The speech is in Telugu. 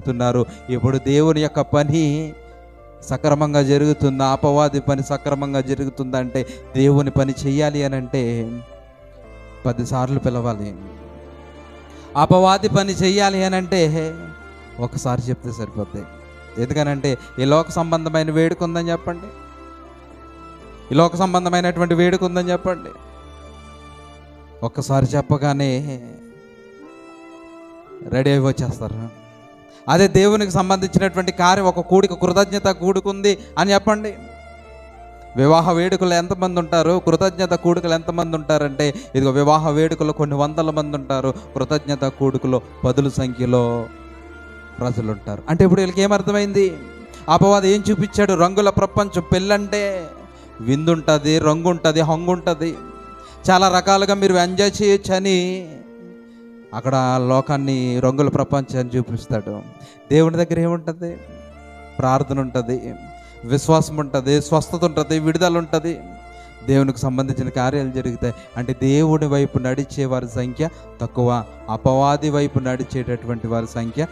జరుపుతున్నారు. ఇప్పుడు దేవుని యొక్క పని సక్రమంగా జరుగుతుందా, అపవాది పని సక్రమంగా జరుగుతుందంటే, దేవుని పని చెయ్యాలి అని అంటే 10 సార్లు పిలవాలి. అపవాది పని చెయ్యాలి అని అంటే ఒకసారి చెప్తే సరిపోద్ది. ఎందుకనంటే ఈ లోక సంబంధమైన వేడుక ఉందని చెప్పండి, ఈ లోక సంబంధమైనటువంటి వేడుక ఉందని చెప్పండి, ఒక్కసారి చెప్పగానే రెడీ అయి వచ్చేస్తారు. అదే దేవునికి సంబంధించినటువంటి కార్యం, ఒక కూడిక, కృతజ్ఞత కూడుకుంది అని చెప్పండి. వివాహ వేడుకలు ఎంతమంది ఉంటారు, కృతజ్ఞత కూడుకలు ఎంతమంది ఉంటారంటే, ఇదిగో వివాహ వేడుకలు కొన్ని వందల మంది ఉంటారు, కృతజ్ఞత కూడుకలో 10ల సంఖ్యలో ప్రజలు ఉంటారు. అంటే ఇప్పుడు వీళ్ళకి ఏమర్థమైంది? అపవాది ఏం చూపించాడు? రంగుల ప్రపంచం. పెళ్ళంటే విందు ఉంటుంది, రంగు ఉంటుంది, హంగు ఉంటుంది, చాలా రకాలుగా మీరు ఎంజాయ్ చేయొచ్చు అని అక్కడ లోకాన్ని, రంగుల ప్రపంచాన్ని చూపిస్తాడు. దేవుని దగ్గర ఏముంటుంది? ప్రార్థన ఉంటుంది, విశ్వాసం ఉంటుంది, స్వస్థత ఉంటుంది, విడుదల ఉంటుంది, దేవునికి సంబంధించిన కార్యాలు జరుగుతాయి. అంటే దేవుని వైపు నడిచే వారి సంఖ్య తక్కువ, అపవాది వైపు నడిచేటటువంటి వారి సంఖ్య